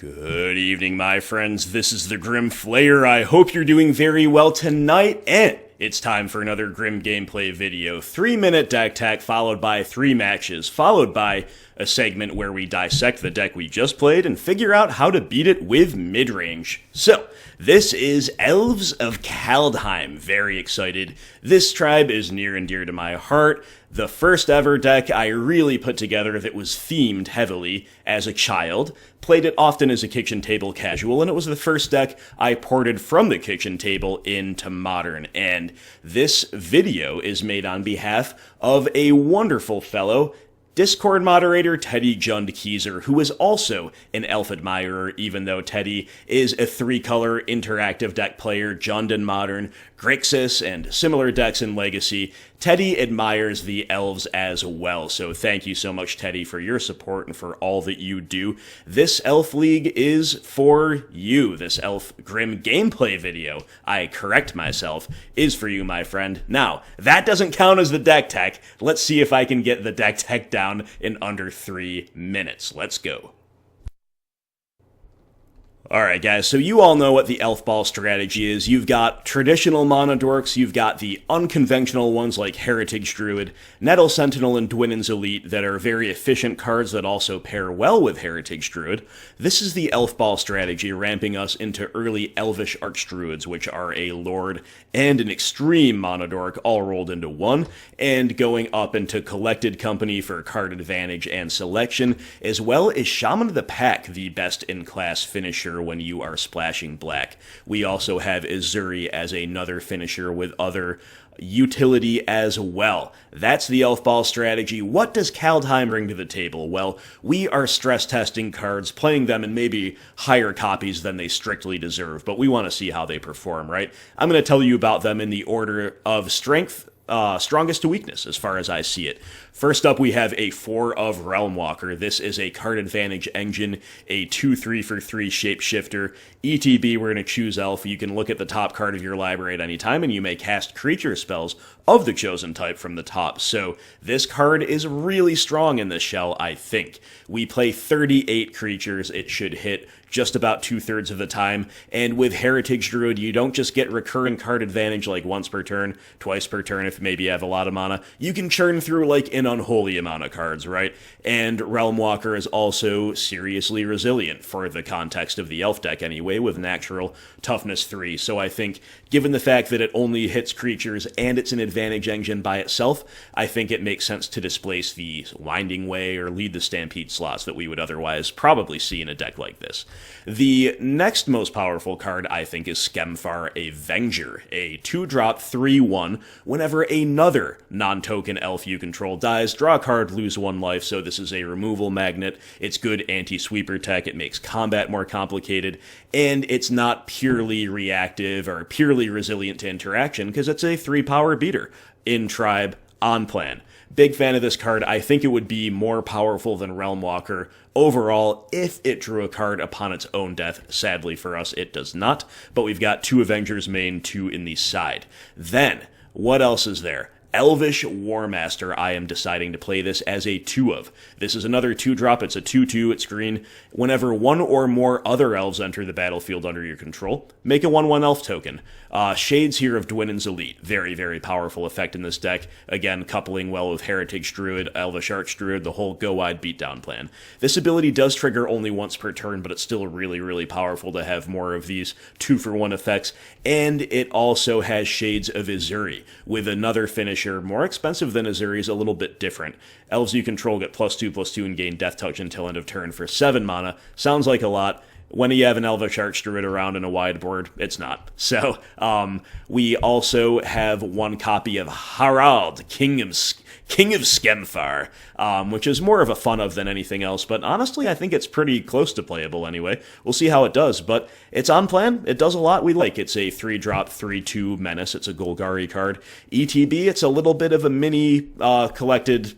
Good evening, my friends. This is the Grim Flayer. I hope you're doing very well tonight, and it's time for another Grim gameplay video. 3-minute deck tech, followed by 3 matches, followed by a segment where we dissect the deck we just played and figure out how to beat it with midrange. So, this is Elves of Kaldheim. Very excited. This tribe is near and dear to my heart. The first ever deck I really put together that was themed heavily as a child. Played it often as a kitchen table casual, and it was the first deck I ported from the kitchen table into modern. And this video is made on behalf of a wonderful fellow, Discord moderator Teddy Jund-Keyser, who is also an elf admirer, even though Teddy is a 3-color interactive deck player, Jund in Modern, Grixis, and similar decks in Legacy. Teddy admires the elves as well, so thank you so much, Teddy, for your support and for all that you do. This Elf League is for you. This Elf Grim gameplay video, I correct myself, is for you, my friend. Now, that doesn't count as the deck tech. Let's see if I can get the deck tech down in under 3 minutes. Let's go. Alright guys, so you all know what the elf ball strategy is. You've got traditional mana dorks, you've got the unconventional ones like Heritage Druid, Nettle Sentinel, and Dwynen's Elite that are very efficient cards that also pair well with Heritage Druid. This is the elf ball strategy, ramping us into early Elvish Archdruids, which are a Lord and an extreme mana dork all rolled into one, and going up into Collected Company for card advantage and selection, as well as Shaman of the Pack, the best-in-class finisher when you are splashing black. We also have Izzet as another finisher with other utility as well. That's the elf ball strategy. What does Kaldheim bring to the table? Well, we are stress testing cards, playing them in maybe higher copies than they strictly deserve, but we want to see how they perform, right? I'm going to tell you about them in the order of strength, strongest to weakness, as far as I see it. First up, we have a 4 of Realm Walker. This is a card advantage engine, a 2/3 for 3 shapeshifter. ETB, we're going to choose Elf. You can look at the top card of your library at any time, and you may cast creature spells of the chosen type from the top. So this card is really strong in this shell, I think. We play 38 creatures. It should hit just about 2/3 of the time, and with Heritage Druid, you don't just get recurring card advantage like once per turn, twice per turn if maybe you have a lot of mana. You can churn through like an unholy amount of cards, right? And Realm Walker is also seriously resilient for the context of the elf deck anyway, with natural toughness 3. So I think, given the fact that it only hits creatures and it's an advantage engine by itself, I think it makes sense to displace the Winding Way or Lead the Stampede slots that we would otherwise probably see in a deck like this. The next most powerful card, I think, is Skemfar Avenger, a 2-drop 3/1. Whenever another non-token elf you control dies, draw a card, lose 1 life, so this is a removal magnet. It's good anti-sweeper tech, it makes combat more complicated, and it's not purely reactive or purely resilient to interaction, because it's a 3-power beater in Tribe on plan. Big fan of this card. I think it would be more powerful than Realm Walker overall if it drew a card upon its own death. Sadly for us, it does not, but we've got 2 Avengers main, 2 in the side. Then, what else is there? Elvish Warmaster. I am deciding to play this as a 2 of. This is another 2-drop. It's a 2/2. It's green. Whenever 1 or more other elves enter the battlefield under your control, make a 1/1 elf token. Shades here of Dwynen's Elite. Very, very powerful effect in this deck. Again, coupling well with Heritage Druid, Elvish Archdruid, the whole go-wide beatdown plan. This ability does trigger only once per turn, but it's still really, really powerful to have more of these 2-for-1 effects. And it also has Shades of Izzet, with another finisher, more expensive than Izzuri's, a little bit different. Elves you control get +2/+2 and gain Death Touch until end of turn for 7 mana. Sounds like a lot. When you have an Elvish Archdruid around in a wide board, it's not. So, we also have 1 copy of Harald, King of Skemfar, which is more of a fun of than anything else, but honestly, I think it's pretty close to playable anyway. We'll see how it does, but it's on plan. It does a lot we like. It's a 3-drop, 3/2 menace. It's a Golgari card. ETB, it's a little bit of a mini collected...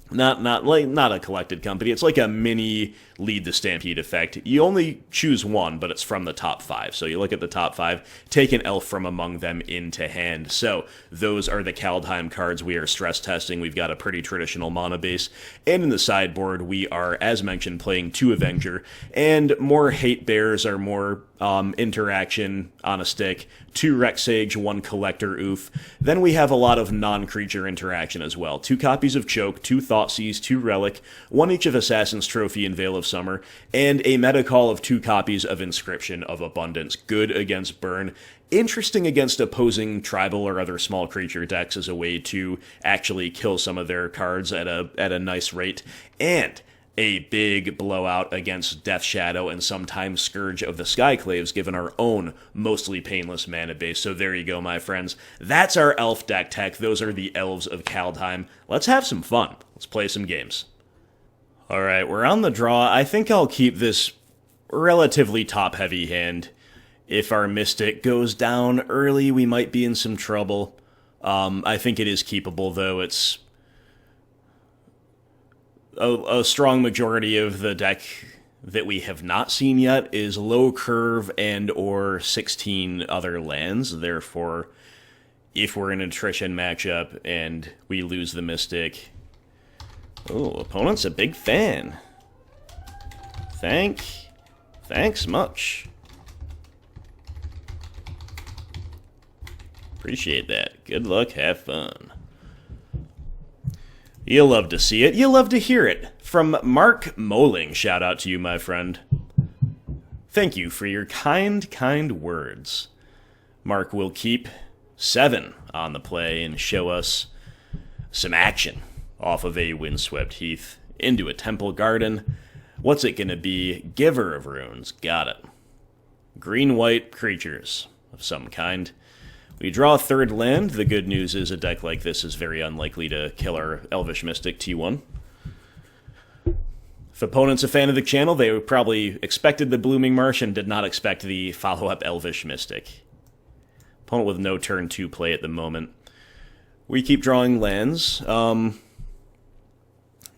Not a collected company. It's like a mini lead the Stampede effect. You only choose one, but it's from the top 5. So you look at the top 5, take an elf from among them into hand. So those are the Kaldheim cards we are stress testing. We've got a pretty traditional mana base. And in the sideboard, we are, as mentioned, playing 2 Avenger, and more Hate Bears are more interaction on a stick, 2 Rex Sage, 1 Collector Oof. Then we have a lot of non-creature interaction as well. 2 copies of Choke, 2 Thoughtseize, 2 Relic, 1 each of Assassin's Trophy and Veil of Summer, and a meta call of 2 copies of Inscription of Abundance. Good against Burn. Interesting against opposing tribal or other small creature decks as a way to actually kill some of their cards at a nice rate. And a big blowout against Death Shadow and sometimes Scourge of the Skyclaves, given our own mostly painless mana base. So there you go, my friends. That's our elf deck tech. Those are the Elves of Kaldheim. Let's have some fun. Let's play some games. Alright, we're on the draw. I think I'll keep this relatively top-heavy hand. If our Mystic goes down early, we might be in some trouble. I think it is keepable, though. It's a strong majority of the deck that we have not seen yet is low curve and or 16 other lands. Therefore, if we're in an attrition matchup and we lose the Mystic... Oh, opponent's a big fan. Thanks much. Appreciate that. Good luck, have fun. You'll love to see it. You'll love to hear it. From Mark Moling, shout out to you, my friend. Thank you for your kind, kind words. Mark will keep 7 on the play and show us some action off of a Windswept Heath into a Temple Garden. What's it going to be? Giver of Runes. Got it. Green-white creatures of some kind. We draw a 3rd land. The good news is a deck like this is very unlikely to kill our Elvish Mystic T1. If opponent's a fan of the channel, they probably expected the Blooming Marsh and did not expect the follow-up Elvish Mystic. Opponent with no turn 2 play at the moment. We keep drawing lands.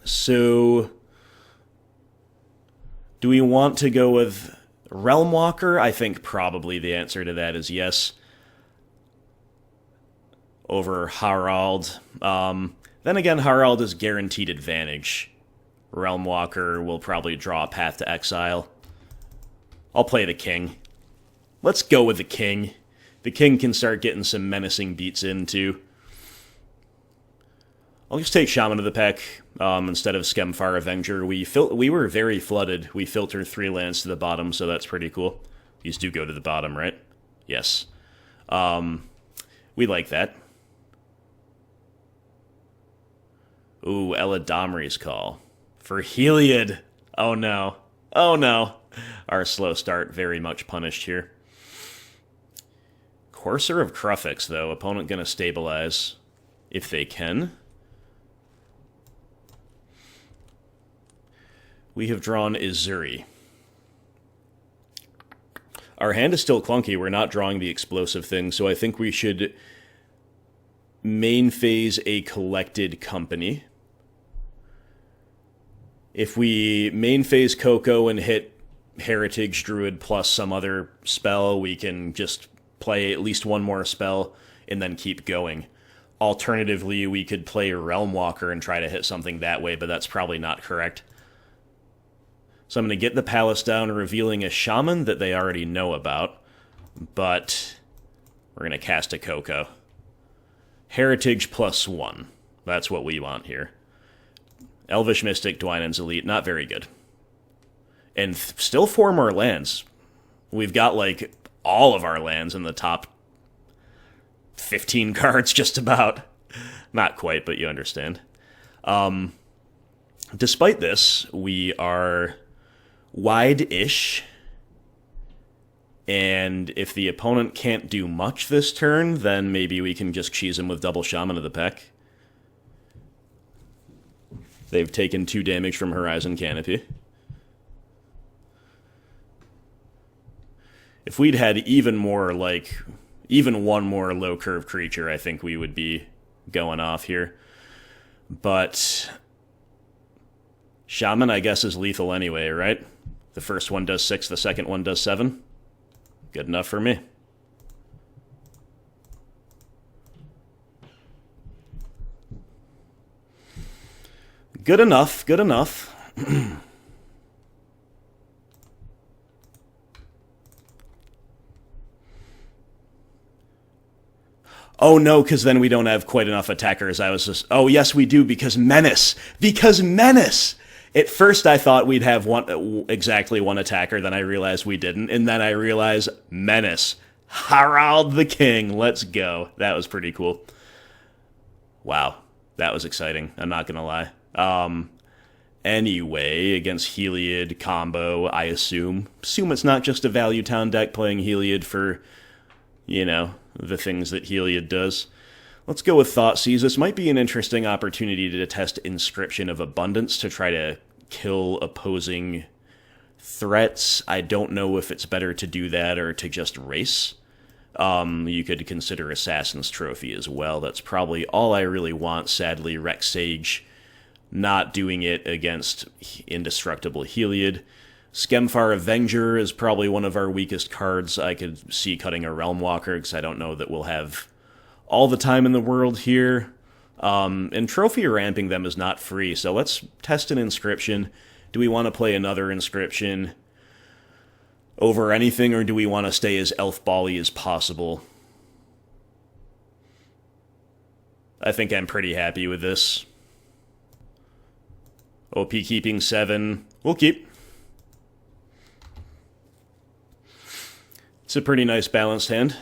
So, do we want to go with Realm Walker? I think probably the answer to that is yes. Over Harald. Then again, Harald is guaranteed advantage. Realm Walker will probably draw a Path to Exile. I'll play the King. Let's go with the King. The King can start getting some menacing beats in, too. I'll just take Shaman of the Peck instead of Skemfar Avenger. We were very flooded. We filtered 3 lands to the bottom, so that's pretty cool. These do go to the bottom, right? Yes. We like that. Ooh, Eladamri's Call. For Heliod. Oh no. Oh no. Our slow start very much punished here. Courser of Krufix, though. Opponent gonna stabilize if they can. We have drawn Izuri. Our hand is still clunky. We're not drawing the explosive thing, so I think we should main phase a Collected Company. If we main phase Coco and hit Heritage Druid plus some other spell, we can just play at least one more spell and then keep going. Alternatively, we could play Realm Walker and try to hit something that way, but that's probably not correct. So I'm going to get the Palace down, revealing a Shaman that they already know about, but we're going to cast a Coco. Heritage +1. That's what we want here. Elvish Mystic, Dwynen's Elite, not very good. And still 4 more lands. We've got, like, all of our lands in the top 15 cards, just about. Not quite, but you understand. Despite this, we are wide-ish. And if the opponent can't do much this turn, then maybe we can just cheese him with double Shaman of the Peck. They've taken 2 damage from Horizon Canopy. If we'd had even one more low curve creature, I think we would be going off here. But Shaman, I guess, is lethal anyway, right? The first one does 6, the second one does 7. Good enough for me. Good enough, good enough. Oh no, because then we don't have quite enough attackers. I was just, oh yes we do, because Menace! Because Menace! At first I thought we'd have exactly one attacker, then I realized we didn't, and then I realized Menace. Harald the King, let's go. That was pretty cool. Wow, that was exciting, I'm not gonna lie. Anyway, against Heliod combo, I assume. Assume it's not just a Value Town deck playing Heliod for, you know, the things that Heliod does. Let's go with Thoughtseize. This might be an interesting opportunity to test Inscription of Abundance to try to kill opposing threats. I don't know if it's better to do that or to just race. You could consider Assassin's Trophy as well. That's probably all I really want. Sadly, Rex Sage not doing it against Indestructible Heliod. Skemfar Avenger is probably one of our weakest cards. I could see cutting a Realm Walker, because I don't know that we'll have all the time in the world here. And trophy ramping them is not free, so let's test an Inscription. Do we want to play another Inscription over anything, or do we want to stay as elf bally as possible? I think I'm pretty happy with this. OP keeping 7. We'll keep. It's a pretty nice balanced hand.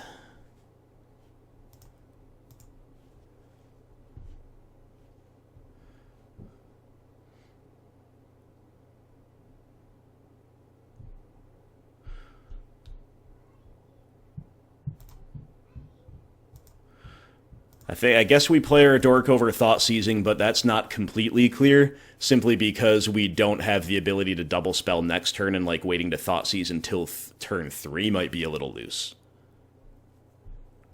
I guess we play our Dork over Thoughtseizing, but that's not completely clear, simply because we don't have the ability to double spell next turn, and like waiting to Thoughtseize until turn 3 might be a little loose.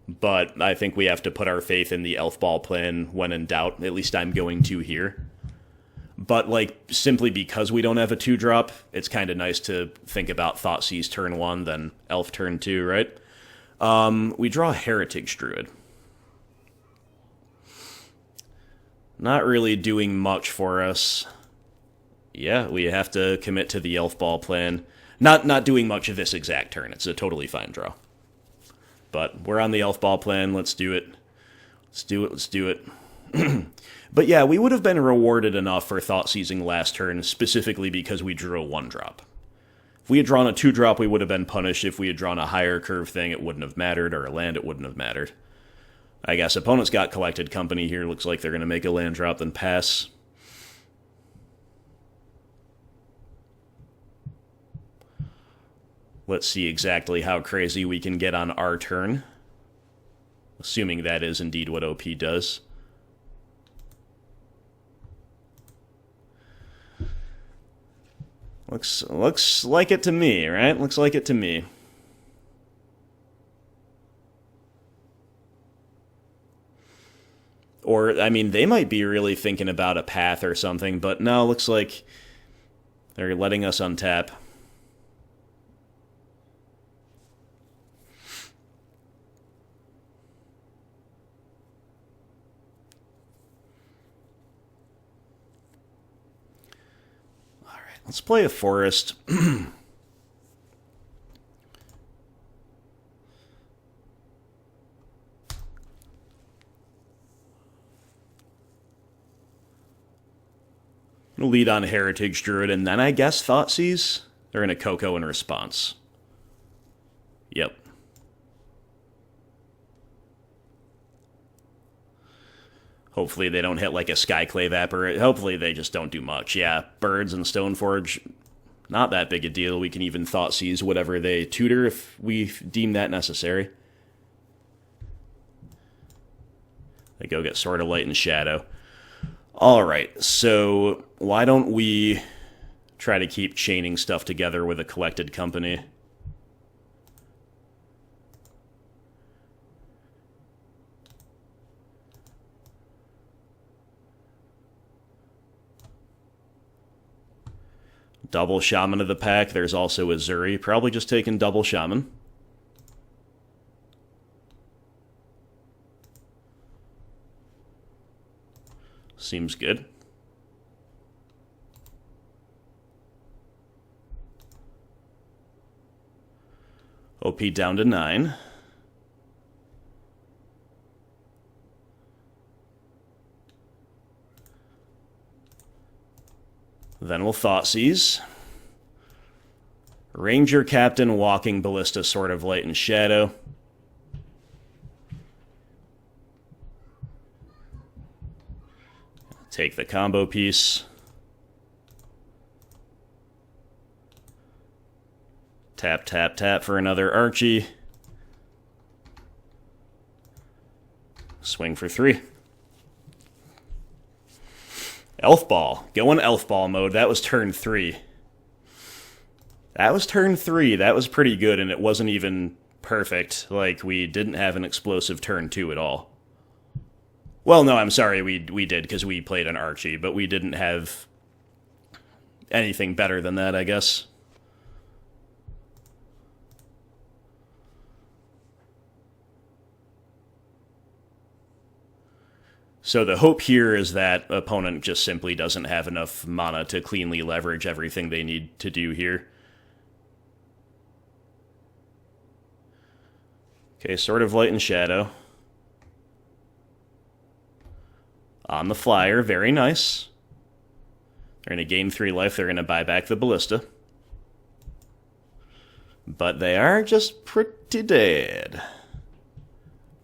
But I think we have to put our faith in the Elf Ball plan when in doubt. At least I'm going to here. But like, simply because we don't have a 2-drop, it's kind of nice to think about Thoughtseize turn 1, then Elf turn 2, right? We draw Heritage Druid. Not really doing much for us. Yeah, we have to commit to the Elf Ball plan. Not doing much of this exact turn. It's a totally fine draw. But we're on the Elf Ball plan. Let's do it. Let's do it. Let's do it. But yeah, we would have been rewarded enough for Thoughtseizing last turn, specifically because we drew a 1-drop. If we had drawn a 2-drop, we would have been punished. If we had drawn a higher curve thing, it wouldn't have mattered, or a land, it wouldn't have mattered. I guess opponents got Collected Company here. Looks like they're going to make a land drop, then pass. Let's see exactly how crazy we can get on our turn. Assuming that is indeed what OP does. Looks like it to me, right? Looks like it to me. Or, I mean, they might be really thinking about a path or something, but no, looks like they're letting us untap. Alright, let's play a forest. Lead on Heritage Druid, and then I guess Thoughtseize? They're going to Coco in response. Yep. Hopefully they don't hit like a Skyclave app, or hopefully they just don't do much. Yeah, Birds and Stoneforge, not that big a deal. We can even Thoughtseize whatever they tutor if we deem that necessary. They go get Sword of Light and Shadow. Alright, so why don't we try to keep chaining stuff together with a Collected Company? Double Shaman of the pack. There's also Azuri. Probably just taking double Shaman. Seems good. OP down to 9. Then we'll Thoughtseize. Ranger Captain, Walking Ballista, Sword of Light and Shadow. Take the combo piece. Tap, tap, tap for another Archie. Swing for 3. Elf Ball. Going Elf Ball mode. That was turn 3. That was turn 3. That was pretty good, and it wasn't even perfect. Like, we didn't have an explosive turn 2 at all. Well, no, I'm sorry, we did, because we played an Archie, but we didn't have anything better than that, I guess. So the hope here is that opponent just simply doesn't have enough mana to cleanly leverage everything they need to do here. Okay, Sword of Light and Shadow. On the flyer, very nice. They're going to gain 3 life, they're going to buy back the Ballista. But they are just pretty dead.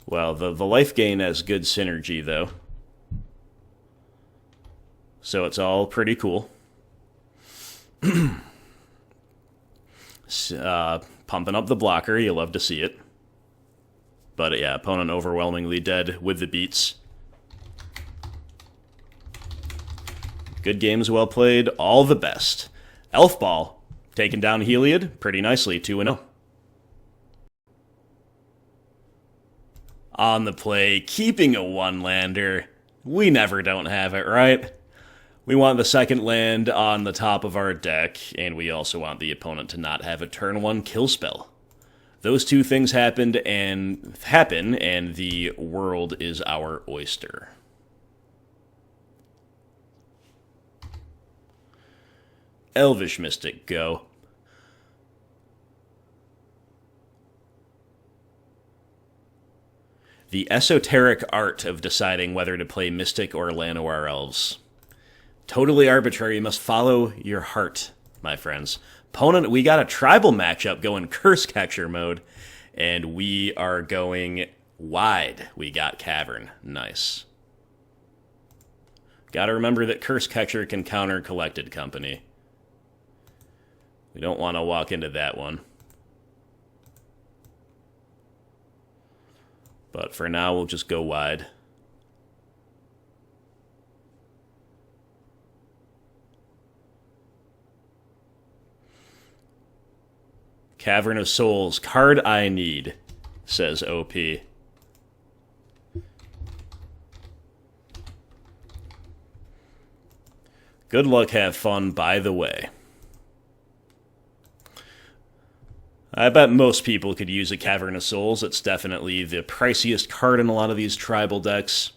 Well, the life gain has good synergy, though. So it's all pretty cool. Pumping up the blocker, you love to see it. But yeah, opponent overwhelmingly dead with the beats. Good games, well played, all the best. Elf Ball, taking down Heliod pretty nicely, 2-0. On the play, keeping a 1-lander. We never don't have it, right? We want the second land on the top of our deck, and we also want the opponent to not have a turn 1 kill spell. Those two things happen, and the world is our oyster. Elvish Mystic, go. The esoteric art of deciding whether to play Mystic or Llanowar Elves. Totally arbitrary, you must follow your heart, my friends. Opponent, we got a tribal matchup going Curse Catcher mode, and we are going wide. We got Cavern, nice. Gotta remember that Curse Catcher can counter Collected Company. We don't want to walk into that one. But for now, we'll just go wide. Cavern of Souls, card I need, says OP. Good luck, have fun, by the way. I bet most people could use a Cavern of Souls. It's definitely the priciest card in a lot of these tribal decks.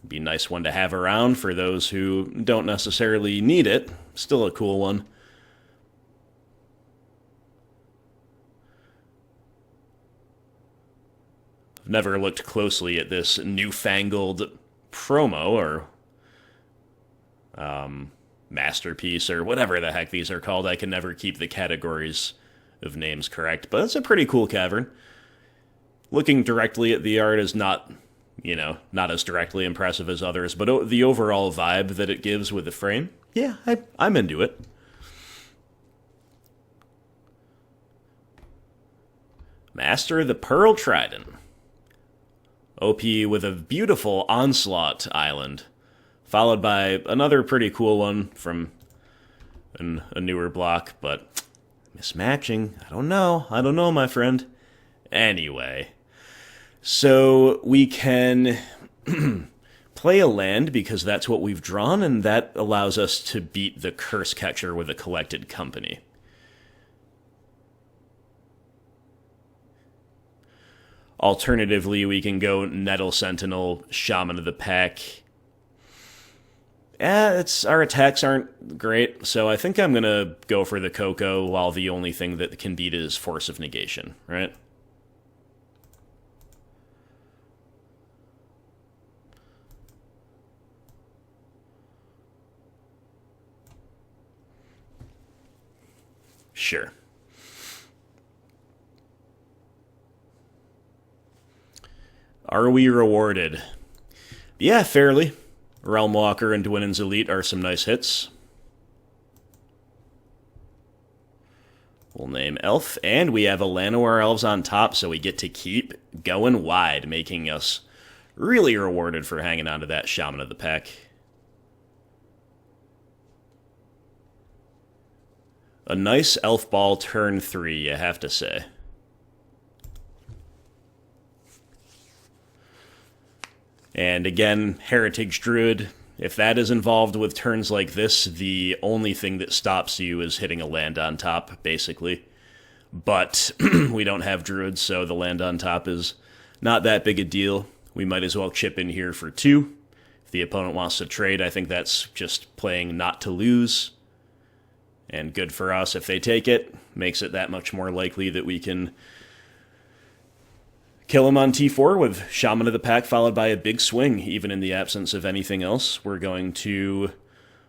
Be a nice one to have around for those who don't necessarily need it. Still a cool one. I've never looked closely at this newfangled promo or masterpiece or whatever the heck these are called. I can never keep the categories of names correct, but it's a pretty cool cavern. Looking directly at the art is not, not as directly impressive as others, but the overall vibe that it gives with the frame, yeah, I'm into it. Master the Pearl Trident. OP with a beautiful Onslaught Island, followed by another pretty cool one from a newer block, but mismatching, I don't know, my friend. Anyway, so we can play a land because that's what we've drawn, and that allows us to beat the Curse Catcher with a Collected Company. Alternatively, we can go Nettle Sentinel, Shaman of the Pack. Our attacks aren't great, so I think I'm going to go for the Coco while the only thing that can beat it is Force of Negation, right? Sure. Are we rewarded? Yeah, fairly. Realmwalker and Dwynen's Elite are some nice hits. We'll name Elf, and we have a Llanowar Elves on top, so we get to keep going wide, making us really rewarded for hanging on to that Shaman of the Pack. A nice Elf Ball turn 3, you have to say. And again, Heritage Druid, if that is involved with turns like this, the only thing that stops you is hitting a land on top, basically. But we don't have Druids, so the land on top is not that big a deal. We might as well chip in here for 2. If the opponent wants to trade, I think that's just playing not to lose. And good for us if they take it. Makes it that much more likely that we can kill him on T4 with Shaman of the Pack followed by a big swing, even in the absence of anything else. We're going to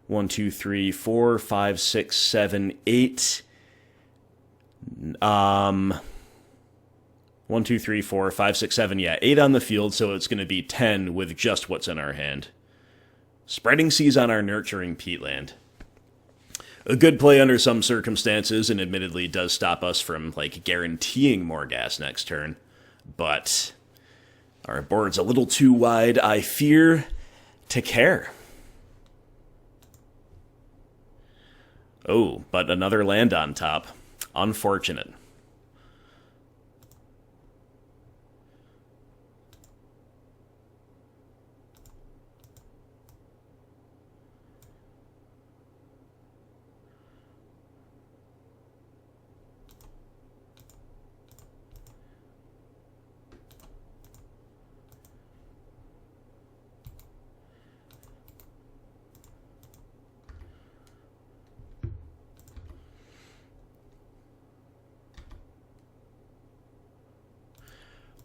1, 2, 3, 4, 5, 6, 7, 8. 1, 2, 3, 4, 5, 6, 7, yeah, 8 on the field, so it's going to be 10 with just what's in our hand. Spreading Seas on our Nurturing Peatland. A good play under some circumstances, and admittedly does stop us from, like, guaranteeing more gas next turn. But our board's a little too wide, I fear, to care. Oh, but another land on top. Unfortunate.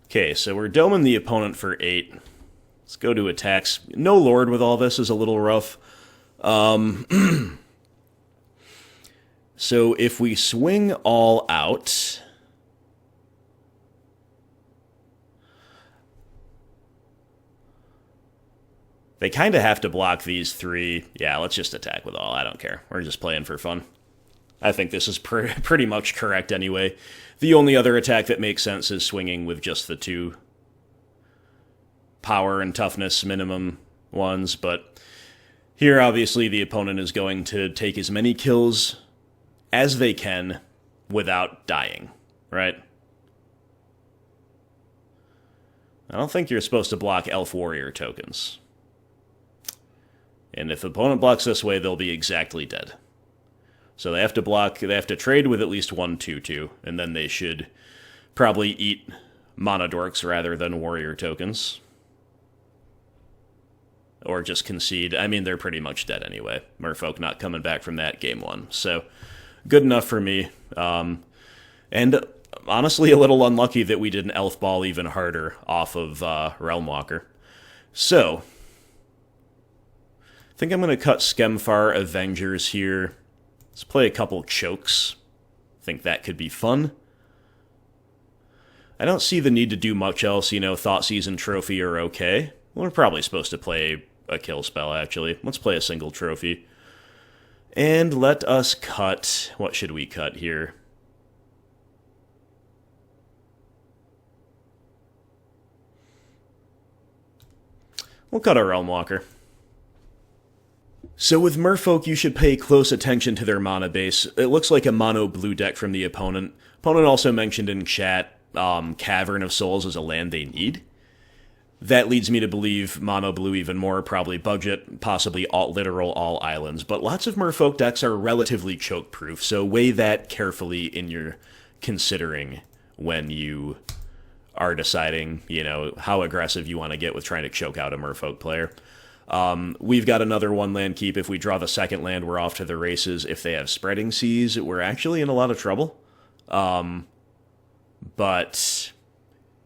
Okay, so we're doming the opponent for 8. Let's go to attacks. No Lord with all this is a little rough. So if we swing all out, they kind of have to block these 3. Yeah, let's just attack with all. I don't care. We're just playing for fun. I think this is pretty much correct anyway. The only other attack that makes sense is swinging with just the 2 power and toughness minimum ones, but here obviously the opponent is going to take as many kills as they can without dying, right? I don't think you're supposed to block Elf Warrior tokens. And if the opponent blocks this way, they'll be exactly dead. So they have to trade with at least 1 2/2, and then they should probably eat Mana Dorks rather than Warrior tokens. Or just concede. I mean, they're pretty much dead anyway. Merfolk not coming back from that game 1. So, good enough for me. And honestly, a little unlucky that we did an Elf Ball even harder off of Realmwalker. So, I think I'm going to cut Skemfar Avengers here. Let's play a couple chokes. Think that could be fun. I don't see the need to do much else. You know, Thoughtseize and Trophy are okay. We're probably supposed to play a kill spell, actually. Let's play a single trophy. And let us cut... What should we cut here? We'll cut our Realmwalker. So with Merfolk, you should pay close attention to their mana base. It looks like a mono blue deck from the opponent. Opponent also mentioned in chat Cavern of Souls as a land they need. That leads me to believe mono blue even more, probably budget, possibly all literal all islands. But lots of Merfolk decks are relatively choke proof, so weigh that carefully in your considering when you are deciding, how aggressive you want to get with trying to choke out a Merfolk player. We've got another one land keep. If we draw the second land, we're off to the races. If they have spreading seas, we're actually in a lot of trouble. But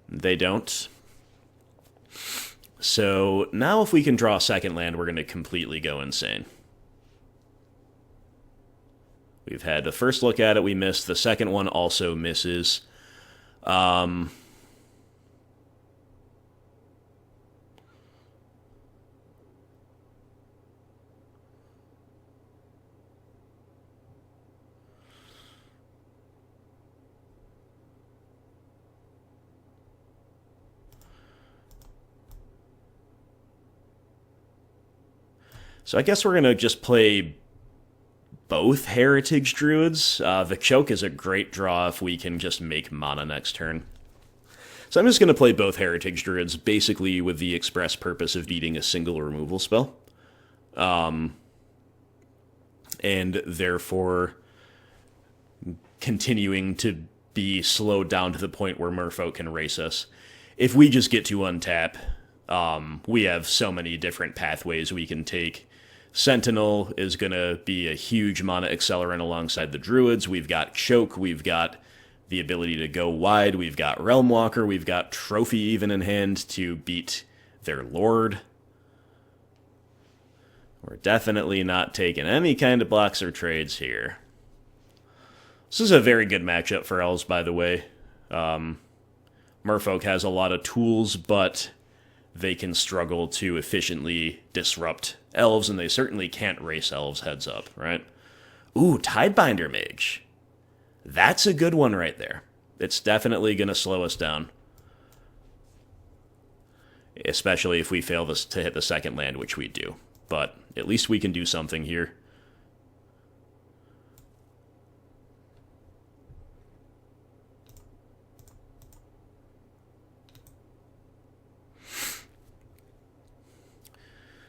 they don't. So now if we can draw a second land, we're going to completely go insane. We've had the first look at it, we missed. The second one also misses. So I guess we're going to just play both Heritage Druids. The Choke is a great draw if we can just make mana next turn. So I'm just going to play both Heritage Druids, basically with the express purpose of beating a single removal spell. And therefore continuing to be slowed down to the point where Merfolk can race us. If we just get to untap, we have so many different pathways we can take. Sentinel is going to be a huge mana accelerant alongside the Druids. We've got Choke, we've got the ability to go wide, we've got Realm Walker, we've got Trophy even in hand to beat their Lord. We're definitely not taking any kind of blocks or trades here. This is a very good matchup for Elves, by the way. Merfolk has a lot of tools, but they can struggle to efficiently disrupt Elves, and they certainly can't race Elves heads up, right? Ooh, Tidebinder Mage. That's a good one right there. It's definitely going to slow us down. Especially if we fail this to hit the second land, which we do. But at least we can do something here.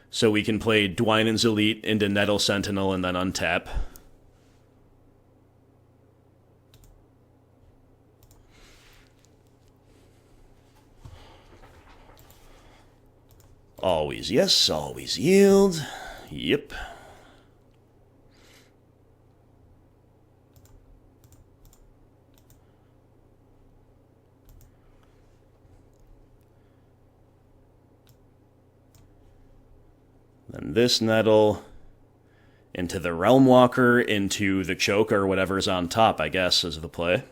So we can play Dwynen's Elite into Nettle Sentinel and then untap. Always yes, always yield. Yep. Then this Nettle into the Realm Walker, into the Choke, or whatever's on top, I guess, is the play.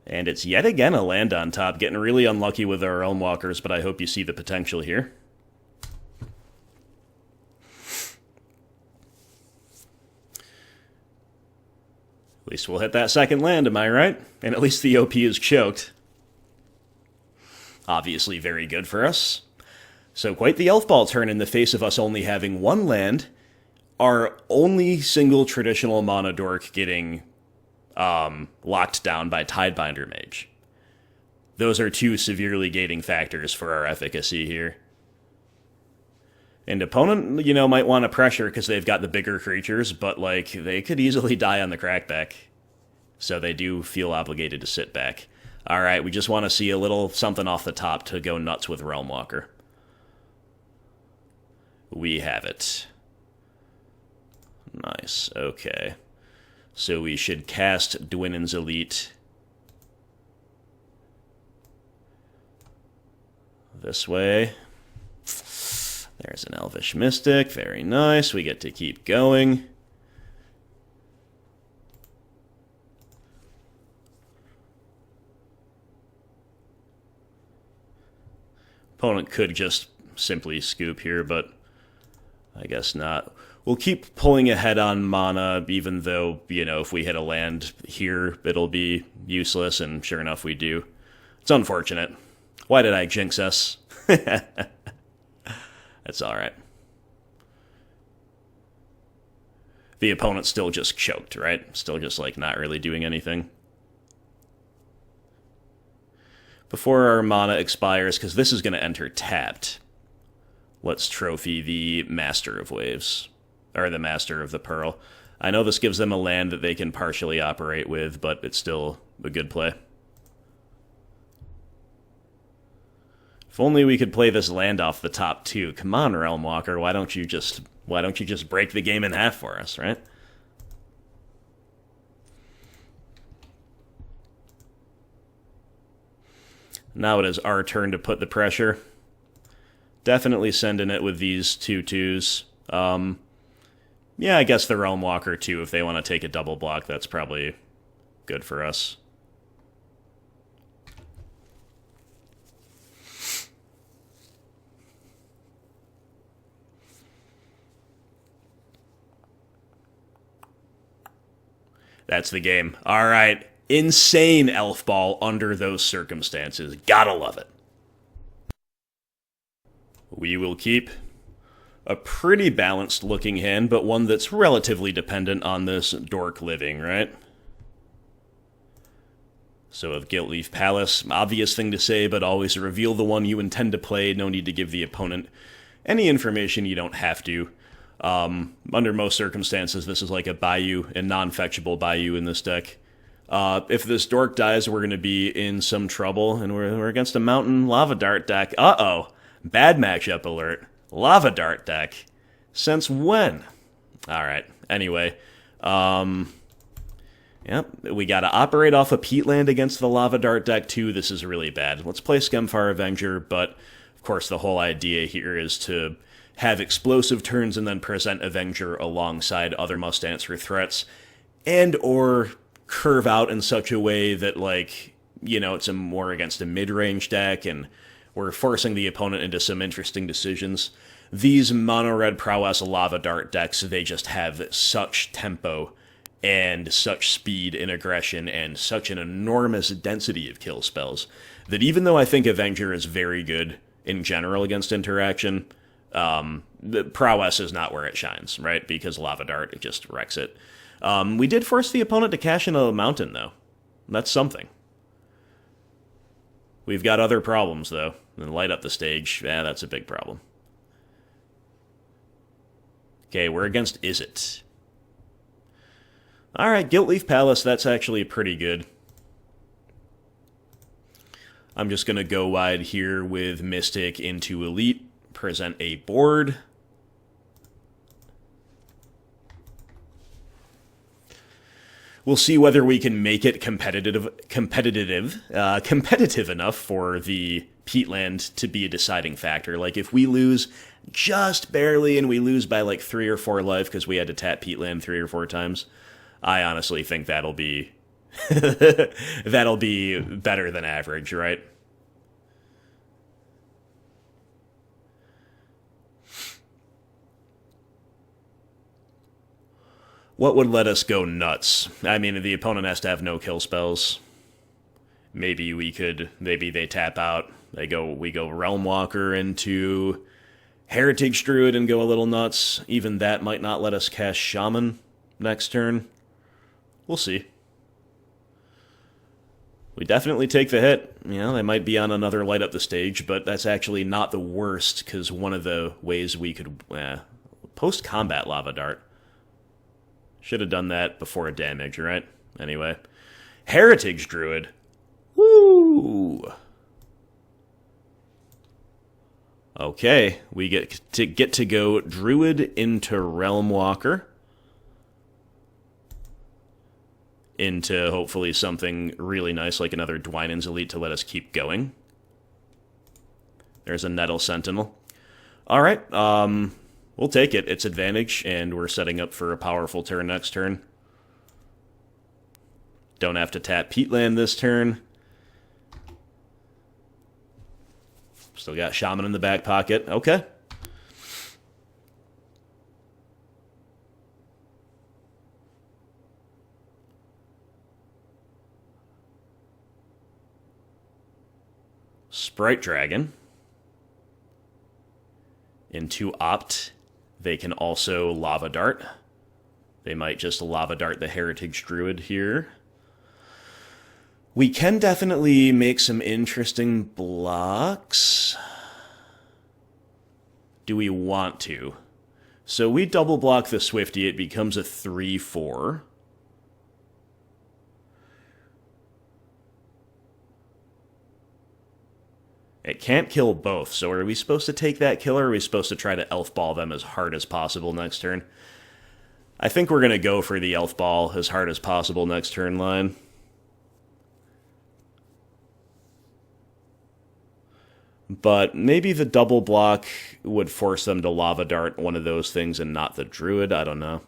And it's yet again a land on top, getting really unlucky with our Realm Walkers, but I hope you see the potential here. At least we'll hit that second land, am I right? And at least the OP is choked. Obviously very good for us. So quite the Elf Ball turn in the face of us only having one land. Our only single traditional mana dork getting locked down by Tidebinder Mage. Those are two severely gating factors for our efficacy here. And opponent, might want to pressure because they've got the bigger creatures, but, they could easily die on the crackback. So they do feel obligated to sit back. Alright, we just want to see a little something off the top to go nuts with Realm Walker. We have it. Nice, okay. So we should cast Dwynen's Elite this way. There's an Elvish Mystic, very nice. We get to keep going. Opponent could just simply scoop here, but I guess not. We'll keep pulling ahead on mana, even though, if we hit a land here, it'll be useless, and sure enough, we do. It's unfortunate. Why did I jinx us? That's alright. The opponent's still just choked, right? Still just, like, not really doing anything. Before our mana expires, because this is going to enter tapped, let's trophy the Master of Waves. Or the Master of the Pearl. I know this gives them a land that they can partially operate with, but it's still a good play. If only we could play this land off the top too. Come on, Realmwalker, why don't you just break the game in half for us, right? Now it is our turn to put the pressure. Definitely sending it with these 2/2s. Yeah, I guess the Realmwalker too, if they want to take a double block, that's probably good for us. That's the game. All right. Insane elf ball under those circumstances. Gotta love it. We will keep a pretty balanced looking hand, but one that's relatively dependent on this dork living, right? So of Guiltleaf Palace, obvious thing to say, but always reveal the one you intend to play. No need to give the opponent any information you don't have to. Under most circumstances, this is like a Bayou, a non-fetchable Bayou in this deck. If this dork dies, we're going to be in some trouble, and we're against a Mountain Lava Dart deck. Uh-oh. Bad matchup alert. Lava Dart deck. Since when? Alright, anyway. Yep, we gotta operate off a Peatland against the Lava Dart deck, too. This is really bad. Let's play Skemfar Avenger, but, of course, the whole idea here is to have explosive turns and then present Avenger alongside other must-answer threats, and or curve out in such a way that, like, you know, it's a more against a mid-range deck, and we're forcing the opponent into some interesting decisions. These mono-red Prowess Lava Dart decks, they just have such tempo and such speed and aggression and such an enormous density of kill spells that even though I think Avenger is very good in general against interaction, the Prowess is not where it shines, right? Because Lava Dart, it just wrecks it. We did force the opponent to cash in a mountain, though. That's something. We've got other problems, though. And light up the stage, that's a big problem. Okay, we're against Izzet. Alright, Guiltleaf Palace, that's actually pretty good. I'm just going to go wide here with Mystic into Elite, present a board. We'll see whether we can make it competitive enough for the Peatland to be a deciding factor. Like, if we lose just barely and we lose by like 3 or 4 life because we had to tap Peatland 3 or 4 times, I honestly think that'll be that'll be better than average, right? What would let us go nuts? I mean, the opponent has to have no kill spells. Maybe they tap out. We go Realmwalker into Heritage Druid and go a little nuts. Even that might not let us cast Shaman next turn. We'll see. We definitely take the hit. You know, they might be on another light up the stage, but that's actually not the worst, because one of the ways we could post-combat Lava Dart. Should have done that before damage, right? Anyway. Heritage Druid. Woo! Okay, we get to go Druid into Realmwalker. Into, hopefully, something really nice, like another Dwynen's Elite to let us keep going. There's a Nettle Sentinel. Alright, we'll take it. It's advantage, and we're setting up for a powerful turn next turn. Don't have to tap Peatland this turn. Still got Shaman in the back pocket. Okay. Sprite Dragon And to opt, they can also Lava Dart. They might just Lava Dart the Heritage Druid here. We can definitely make some interesting blocks. Do we want to? So we double block the Swifty, it becomes a 3/4. It can't kill both, so are we supposed to take that kill, or are we supposed to try to Elf Ball them as hard as possible next turn? I think we're going to go for the Elf Ball as hard as possible next turn line. But maybe the double block would force them to Lava Dart one of those things and not the Druid, I don't know.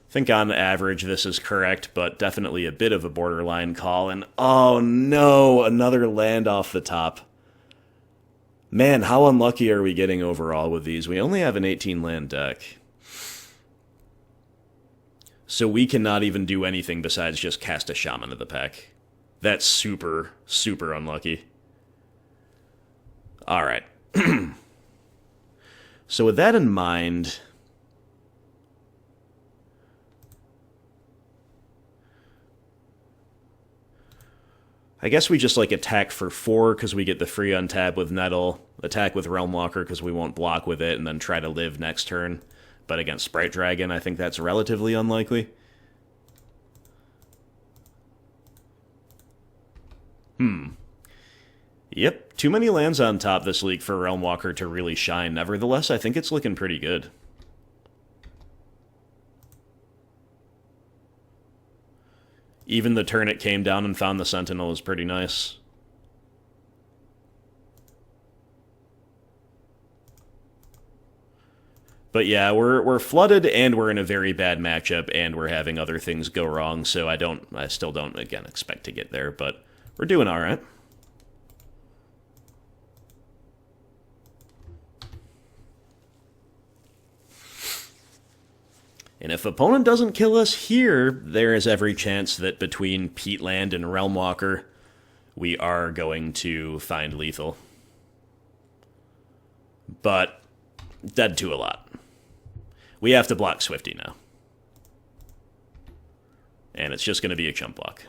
I think on average this is correct, but definitely a bit of a borderline call. And oh no, another land off the top. Man, how unlucky are we getting overall with these? We only have an 18 land deck. So we cannot even do anything besides just cast a Shaman of the Pack. That's super, super unlucky. Alright. So with that in mind, I guess we just like attack for 4 because we get the free untap with Nettle, attack with Realm Walker because we won't block with it, and then try to live next turn. But against Sprite Dragon, I think that's relatively unlikely. Yep, too many lands on top this league for Realm Walker to really shine. Nevertheless, I think it's looking pretty good. Even the turn it came down and found the Sentinel is pretty nice. But yeah, we're flooded and we're in a very bad matchup and we're having other things go wrong, so I still don't, again, expect to get there, but we're doing alright. And if opponent doesn't kill us here, there is every chance that between Peatland and Realm Walker, we are going to find lethal. But dead to a lot. We have to block Swifty now. And it's just going to be a chump block.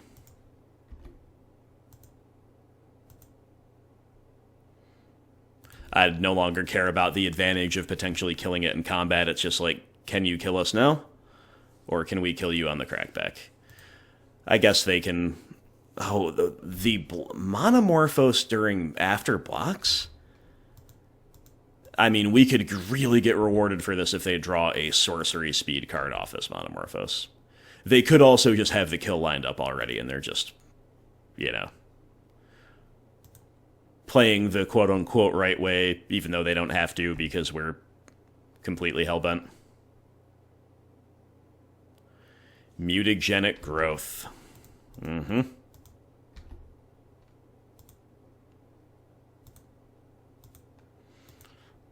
I no longer care about the advantage of potentially killing it in combat. It's just like, can you kill us now? Or can we kill you on the crackback? I guess they can... Oh, the Monomorphos during after blocks? I mean, we could really get rewarded for this if they draw a sorcery speed card off this Monomorphos. They could also just have the kill lined up already, and they're just, you know, playing the quote-unquote right way, even though they don't have to because we're completely hellbent. Mutagenic growth.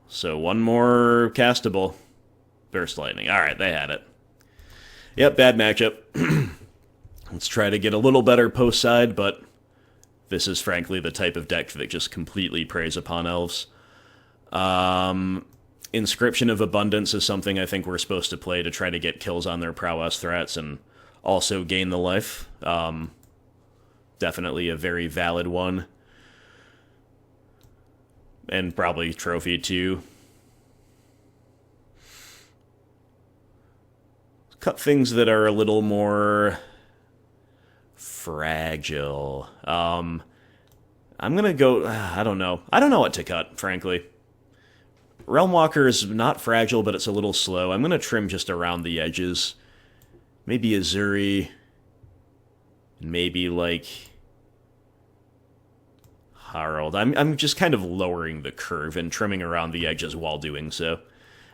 So one more castable. Burst Lightning. Alright, they had it. Yep, bad matchup. Let's try to get a little better post side, but this is frankly the type of deck that just completely preys upon elves. Inscription of Abundance is something I think we're supposed to play to try to get kills on their prowess threats and also gain the life. Definitely a very valid one. And probably trophy too. Cut things that are a little more fragile. I'm gonna go... I don't know. I don't know what to cut, frankly. Realm Walker is not fragile, but it's a little slow. I'm gonna trim just around the edges. Maybe Azuri. Maybe, like... Harald. I'm just kind of lowering the curve and trimming around the edges while doing so.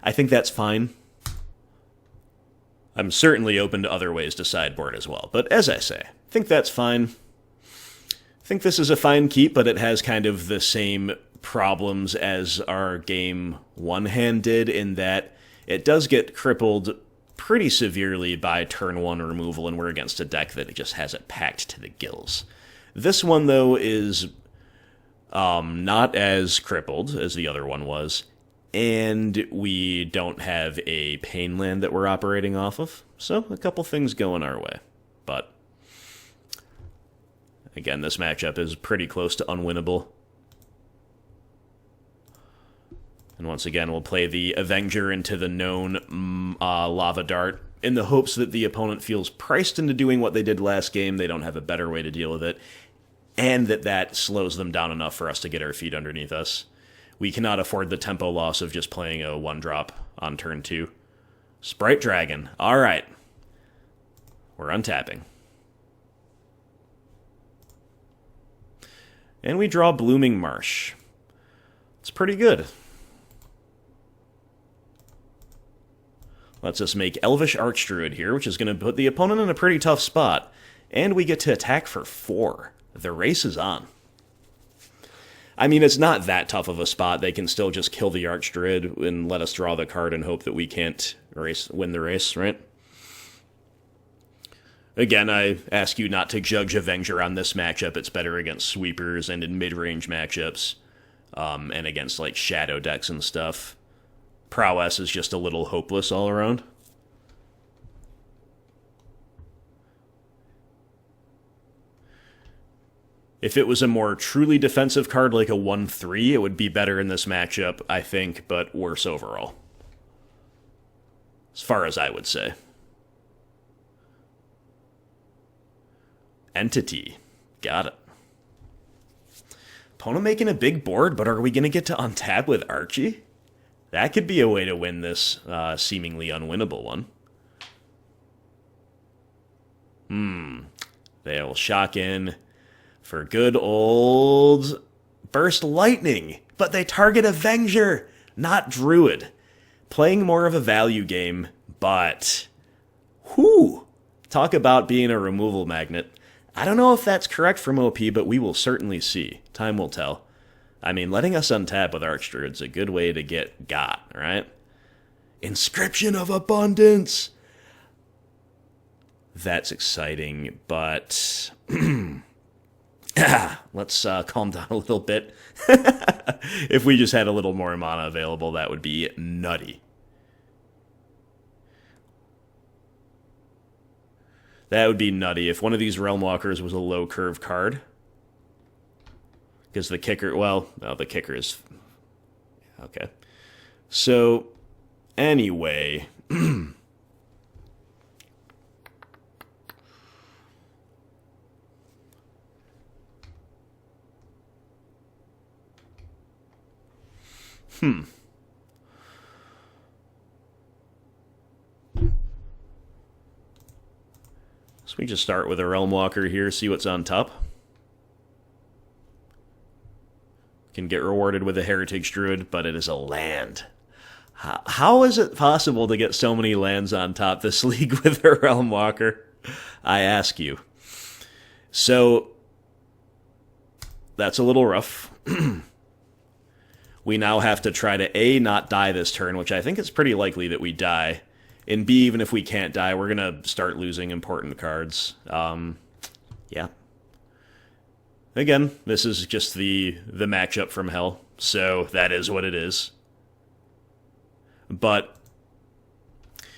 I think that's fine. I'm certainly open to other ways to sideboard as well, but as I say, I think that's fine. I think this is a fine keep, but it has kind of the same problems as our game one hand did, in that it does get crippled pretty severely by turn one removal, and we're against a deck that just has it packed to the gills. This one, though, is Not as crippled as the other one was. And we don't have a pain land that we're operating off of. So, a couple things going our way. But, again, this matchup is pretty close to unwinnable. And once again, we'll play the Avenger into the known Lava Dart in the hopes that the opponent feels priced into doing what they did last game. They don't have a better way to deal with it. And that slows them down enough for us to get our feet underneath us. We cannot afford the tempo loss of just playing a 1-drop on turn 2. Sprite Dragon. All right. We're untapping. And we draw Blooming Marsh. It's pretty good. Lets us make Elvish Archdruid here, which is going to put the opponent in a pretty tough spot. And we get to attack for 4. The race is on. I mean, it's not that tough of a spot. They can still just kill the Archdruid and let us draw the card and hope that we can't win the race, right? Again, I ask you not to judge Avenger on this matchup. It's better against sweepers and in mid-range matchups, and against, like, shadow decks and stuff. Prowess is just a little hopeless all around. If it was a more truly defensive card like a 1-3, it would be better in this matchup, I think, but worse overall. As far as I would say. Entity. Got it. Opponent making a big board, but are we going to get to untap with Archie? That could be a way to win this seemingly unwinnable one. They'll shock in for good old Burst Lightning. But they target Avenger, not Druid. Playing more of a value game, but... whew! Talk about being a removal magnet. I don't know if that's correct from OP, but we will certainly see. Time will tell. I mean, letting us untap with Archdruid's a good way to get got, right? Inscription of Abundance! That's exciting, but... let's calm down a little bit. If we just had a little more mana available, that would be nutty. That would be nutty if one of these Realm Walkers was a low curve card. Because the kicker, well, no, the kicker is... okay. So, anyway... So we just start with a Realm Walker here, see what's on top. Can get rewarded with a Heritage Druid, but it is a land. How is it possible to get so many lands on top this league with a Realm Walker? I ask you. So, that's a little rough. We now have to try to A, not die this turn, which I think it's pretty likely that we die. And B, even if we can't die, we're going to start losing important cards. Yeah. Again, this is just the matchup from hell, so that is what it is. But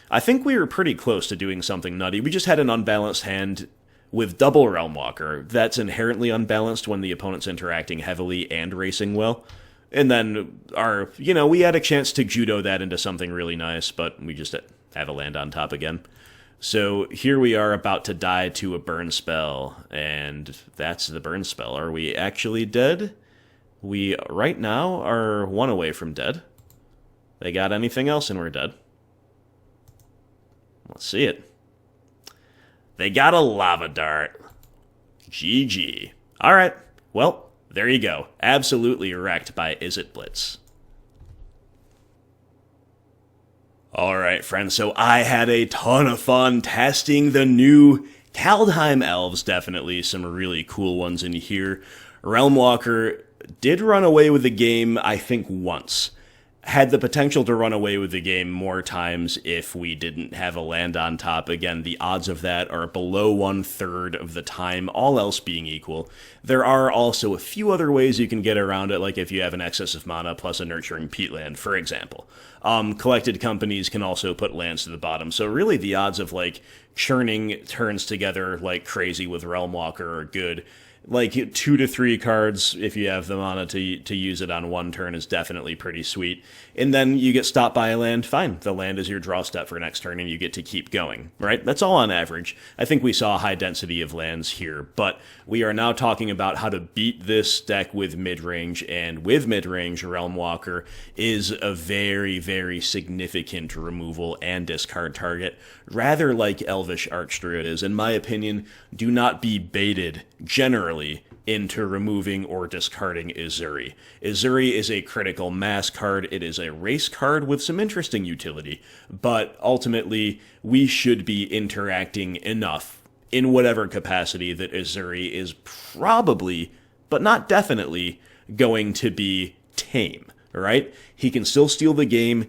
I think we were pretty close to doing something nutty. We just had an unbalanced hand with double Realm Walker. That's inherently unbalanced when the opponent's interacting heavily and racing well. And then we had a chance to judo that into something really nice, but we just have a land on top again. So here we are about to die to a burn spell, and that's the burn spell. Are we actually dead? We, right now, are 1 away from dead. They got anything else and we're dead. Let's see it. They got a Lava Dart. GG. Alright, well, there you go. Absolutely wrecked by Izzet Blitz. Alright, friends, so I had a ton of fun testing the new Kaldheim Elves. Definitely some really cool ones in here. Realm Walker did run away with the game, I think, once. had the potential to run away with the game more times if we didn't have a land on top. Again, the odds of that are below 1/3 of the time, all else being equal. There are also a few other ways you can get around it, like if you have an excess of mana plus a nurturing peatland, for example. Collected companies can also put lands to the bottom, so really the odds of like churning turns together like crazy with Realm Walker are good. Like 2 to 3 cards, if you have the mana to use it on one turn, is definitely pretty sweet. And then you get stopped by a land, fine. The land is your draw step for next turn, and you get to keep going, right? That's all on average. I think we saw a high density of lands here, but we are now talking about how to beat this deck with midrange, and with midrange, Realm Walker is a very, very significant removal and discard target, rather like Elvish Archdruid is. In my opinion, do not be baited, generally, into removing or discarding Izzet. Izzet is a critical mass card. It is a race card with some interesting utility, but ultimately we should be interacting enough in whatever capacity that Izzet is probably, but not definitely, going to be tame, right? He can still steal the game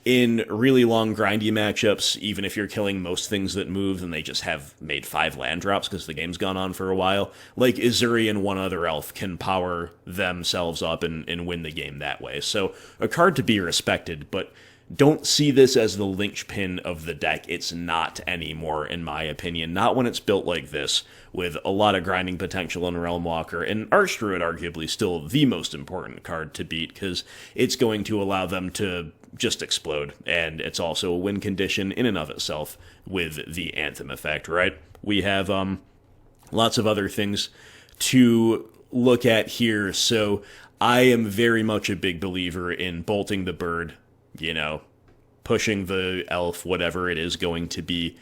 in really long grindy matchups, even if you're killing most things that move and they just have made 5 land drops because the game's gone on for a while. Like Izzet and one other elf can power themselves up and win the game that way. So a card to be respected, but don't see this as the linchpin of the deck. It's not anymore, in my opinion. Not when it's built like this, with a lot of grinding potential in Realm Walker, and Archdruid arguably still the most important card to beat, because it's going to allow them to just explode, and it's also a win condition in and of itself with the Anthem effect, right? We have lots of other things to look at here, so I am very much a big believer in bolting the bird, you know, pushing the elf, whatever it is going to be,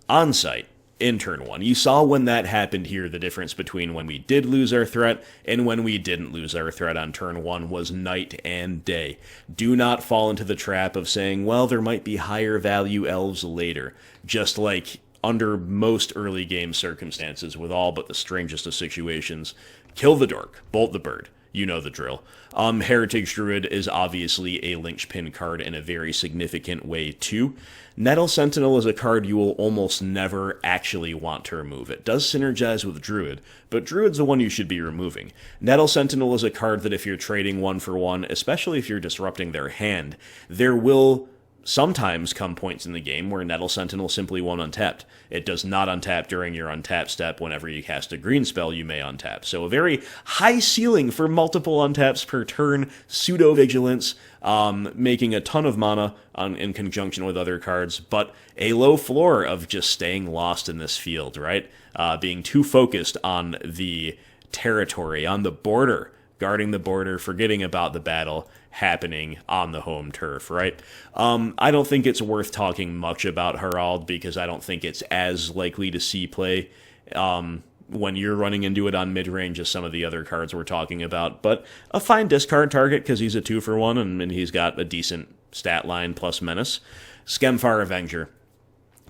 on site in turn 1. You saw when that happened here, the difference between when we did lose our threat and when we didn't lose our threat on turn 1 was night and day. Do not fall into the trap of saying, well, there might be higher value elves later. Just like under most early game circumstances, with all but the strangest of situations, kill the dork, bolt the bird. You know the drill. Heritage Druid is obviously a linchpin card in a very significant way, too. Nettle Sentinel is a card you will almost never actually want to remove. It does synergize with Druid, but Druid's the one you should be removing. Nettle Sentinel is a card that if you're trading 1-for-1, especially if you're disrupting their hand, there will sometimes come points in the game where Nettle Sentinel simply won't untap. It does not untap during your untap step. Whenever you cast a green spell, you may untap. So a very high ceiling for multiple untaps per turn, pseudo-vigilance, making a ton of mana in conjunction with other cards, but a low floor of just staying lost in this field, right? Being too focused on the territory, on the border, guarding the border, forgetting about the battle happening on the home turf, right? I don't think it's worth talking much about Herald, because I don't think it's as likely to see play when you're running into it on mid-range as some of the other cards we're talking about, but a fine discard target because he's a 2-for-1 and he's got a decent stat line plus menace. Skemfar Avenger.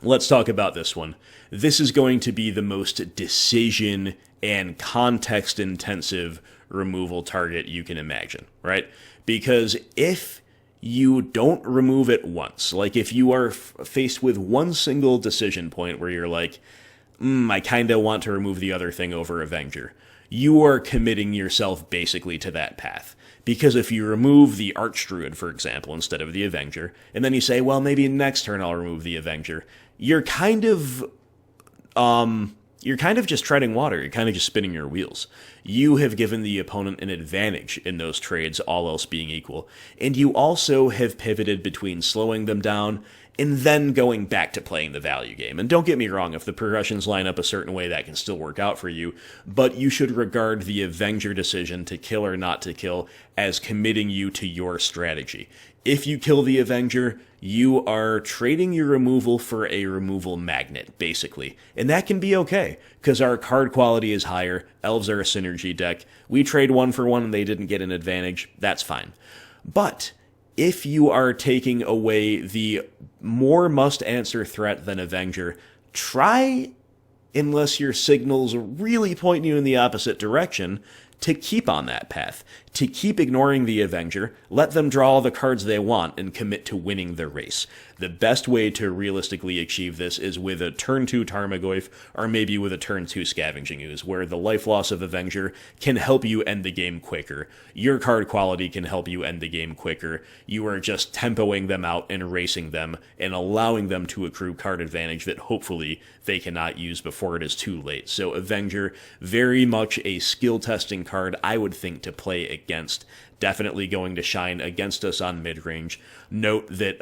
Let's talk about this one. This is going to be the most decision and context-intensive removal target you can imagine, right? Because if you don't remove it once, like if you are faced with one single decision point where you're like, I kind of want to remove the other thing over Avenger, you are committing yourself basically to that path. Because if you remove the Archdruid, for example, instead of the Avenger, and then you say, well, maybe next turn I'll remove the Avenger, you're kind of just treading water. You're kind of just spinning your wheels. You have given the opponent an advantage in those trades, all else being equal. And you also have pivoted between slowing them down and then going back to playing the value game. And don't get me wrong, if the progressions line up a certain way, that can still work out for you, but you should regard the Avenger decision to kill or not to kill as committing you to your strategy. If you kill the Avenger, you are trading your removal for a removal magnet, basically. And that can be okay, because our card quality is higher, Elves are a synergy deck, we trade 1-for-1 and they didn't get an advantage, that's fine. But if you are taking away the more must-answer threat than Avenger, try, unless your signals really point you in the opposite direction, to keep on that path, to keep ignoring the Avenger, let them draw all the cards they want, and commit to winning the race. The best way to realistically achieve this is with a turn 2 Tarmogoyf, or maybe with a turn 2 Scavenging Ooze, where the life loss of Avenger can help you end the game quicker. Your card quality can help you end the game quicker. You are just tempoing them out and racing them, and allowing them to accrue card advantage that hopefully they cannot use before it is too late. So Avenger, very much a skill testing card, I would think, to play against. Definitely going to shine against us on midrange. Note that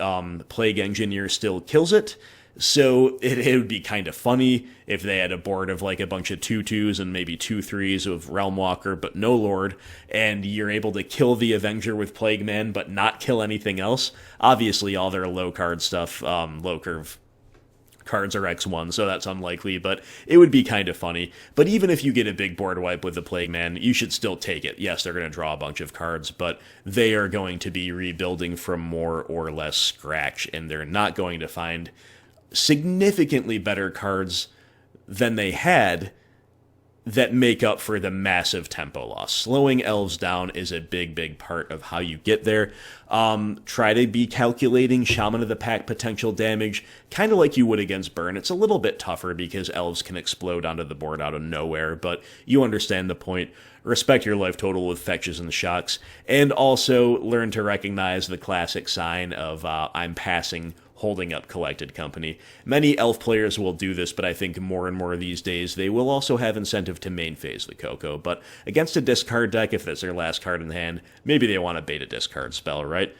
Plague Engineer still kills it, so it would be kind of funny if they had a board of like a bunch of 2/2s and maybe 2/3s of Realm Walker, but no Lord, and you're able to kill the Avenger with Plague Man, but not kill anything else. Obviously, all their low card stuff, low curve cards are X1, so that's unlikely, but it would be kind of funny. But even if you get a big board wipe with the Plague Man, you should still take it. Yes, they're going to draw a bunch of cards, but they are going to be rebuilding from more or less scratch, and they're not going to find significantly better cards than they had that make up for the massive tempo loss. Slowing Elves down is a big part of how you get there. Try to be calculating Shaman of the Pack potential damage, kind of like you would against Burn. It's a little bit tougher because Elves can explode onto the board out of nowhere, but you understand the point. Respect your life total with fetches and shocks, and also learn to recognize the classic sign of I'm passing, holding up Collected Company. Many Elf players will do this, but I think more and more these days they will also have incentive to main phase the Coco. But against a discard deck, if that's their last card in hand, maybe they want to bait a discard spell, right?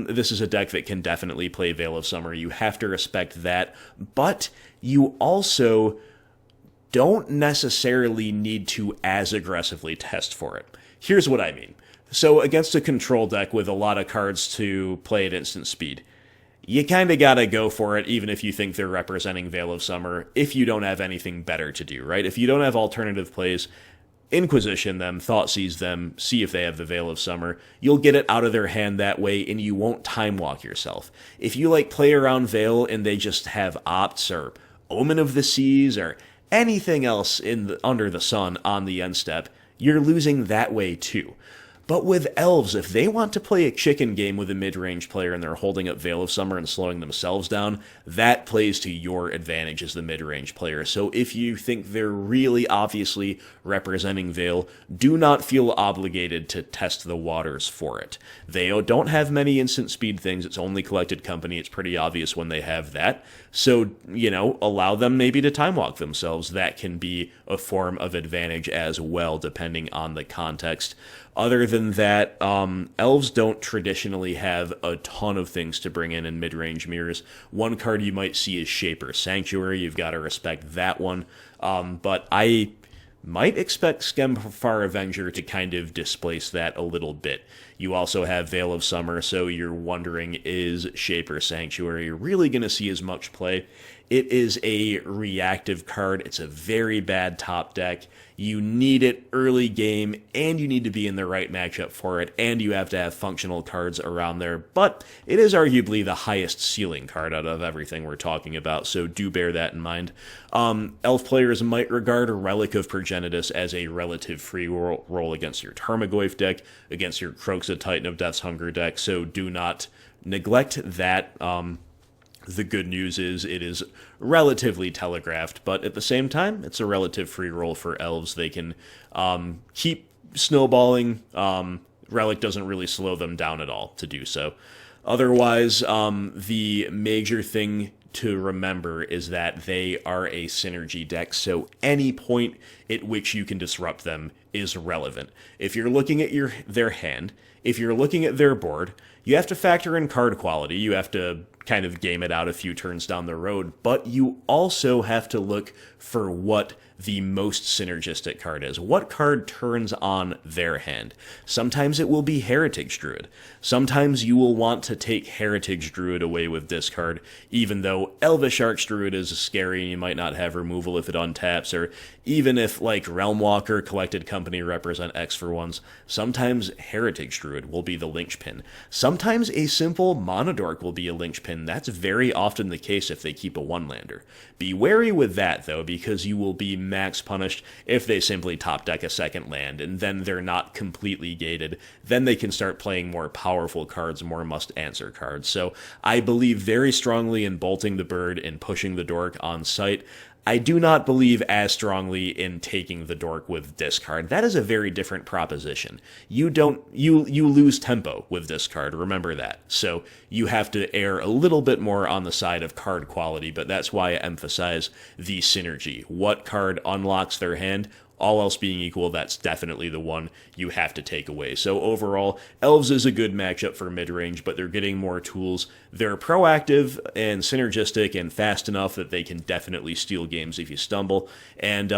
This is a deck that can definitely play Veil of Summer. You have to respect that, but you also don't necessarily need to as aggressively test for it. Here's what I mean. So against a control deck with a lot of cards to play at instant speed, you kind of gotta go for it, even if you think they're representing Veil of Summer, if you don't have anything better to do, right? If you don't have alternative plays, Inquisition them, Thoughtseize them, see if they have the Veil of Summer. You'll get it out of their hand that way, and you won't time walk yourself. If you play around Veil and they just have Opts or Omen of the Seas or anything else under the sun on the end step, you're losing that way too. But with Elves, if they want to play a chicken game with a mid-range player and they're holding up Veil of Summer and slowing themselves down, that plays to your advantage as the mid-range player. So if you think they're really obviously representing Veil, do not feel obligated to test the waters for it. They don't have many instant speed things. It's only Collected Company. It's pretty obvious when they have that. So, allow them maybe to time walk themselves. That can be a form of advantage as well, depending on the context. Other than that, Elves don't traditionally have a ton of things to bring in mid-range mirrors. One card you might see is Shaper Sanctuary. You've got to respect that one. But I might expect Skemfar Avenger to kind of displace that a little bit. You also have Veil of Summer, so you're wondering, is Shaper Sanctuary really going to see as much play? It is a reactive card. It's a very bad top deck. You need it early game, and you need to be in the right matchup for it, and you have to have functional cards around there. But it is arguably the highest ceiling card out of everything we're talking about, so do bear that in mind. Elf players might regard Relic of Progenitus as a relative free roll against your Tarmogoyf deck, against your Kroxa Titan of Death's Hunger deck, so do not neglect that. The good news is it is relatively telegraphed, but at the same time, it's a relative free roll for Elves. They can keep snowballing. Relic doesn't really slow them down at all to do so. Otherwise, the major thing to remember is that they are a synergy deck, so any point at which you can disrupt them is relevant. If you're looking at their hand, if you're looking at their board, you have to factor in card quality. You have to kind of game it out a few turns down the road, but you also have to look for what the most synergistic card is. What card turns on their hand? Sometimes it will be Heritage Druid. Sometimes you will want to take Heritage Druid away with discard, even though Elvish Archdruid is scary and you might not have removal if it untaps, or even if, Realm Walker, Collected Company represent X for ones, sometimes Heritage Druid will be the linchpin. Sometimes a simple Monodork will be a linchpin and that's very often the case if they keep a one-lander. Be wary with that, though, because you will be max punished if they simply top deck a second land, and then they're not completely gated. Then they can start playing more powerful cards, more must-answer cards. So I believe very strongly in bolting the bird and pushing the dork on site. I do not believe as strongly in taking the dork with discard. That is a very different proposition. You lose tempo with discard, remember that. So you have to err a little bit more on the side of card quality, but that's why I emphasize the synergy. What card unlocks their hand? All else being equal, that's definitely the one you have to take away. So overall, Elves is a good matchup for mid-range, but they're getting more tools. They're proactive and synergistic and fast enough that they can definitely steal games if you stumble. And,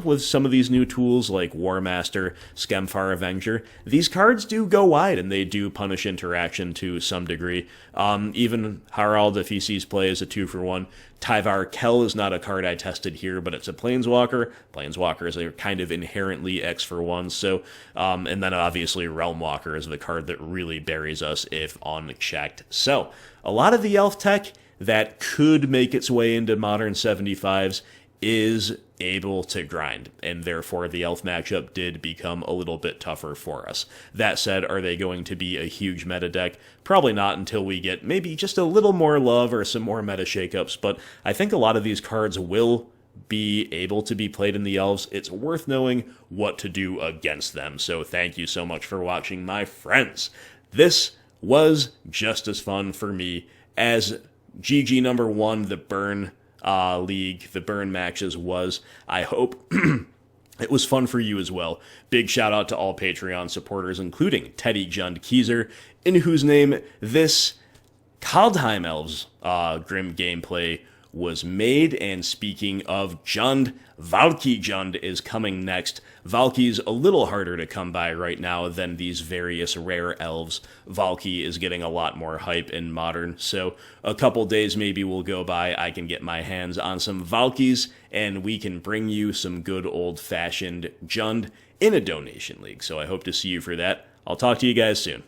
with some of these new tools like War Master, Skemfar Avenger, these cards do go wide and they do punish interaction to some degree. Even Harald, if he sees play, is a 2-for-1. Tyvar Kell is not a card I tested here, but it's a Planeswalker. Planeswalkers are kind of inherently X-for-1, so, and then obviously Realmwalker is the card that really buries us if unchecked. So, a lot of the elf tech that could make its way into modern 75s is able to grind, and therefore the elf matchup did become a little bit tougher for us. That said, are they going to be a huge meta deck? Probably not until we get maybe just a little more love or some more meta shakeups, but I think a lot of these cards will be able to be played in the Elves. It's worth knowing what to do against them, so thank you so much for watching, my friends. This was just as fun for me as GG number 1, the Burn League, the Burn matches was. I hope it was fun for you as well. Big shout out to all Patreon supporters, including Teddy Jund Keyser, in whose name this Kaldheim Elves Grim gameplay was made. And speaking of Jund, Valky Jund is coming next. Valky's a little harder to come by right now than these various rare elves. Valky is getting a lot more hype in Modern, so a couple days maybe will go by, I can get my hands on some Valkys, and we can bring you some good old-fashioned Jund in a donation league. So I hope to see you for that. I'll talk to you guys soon.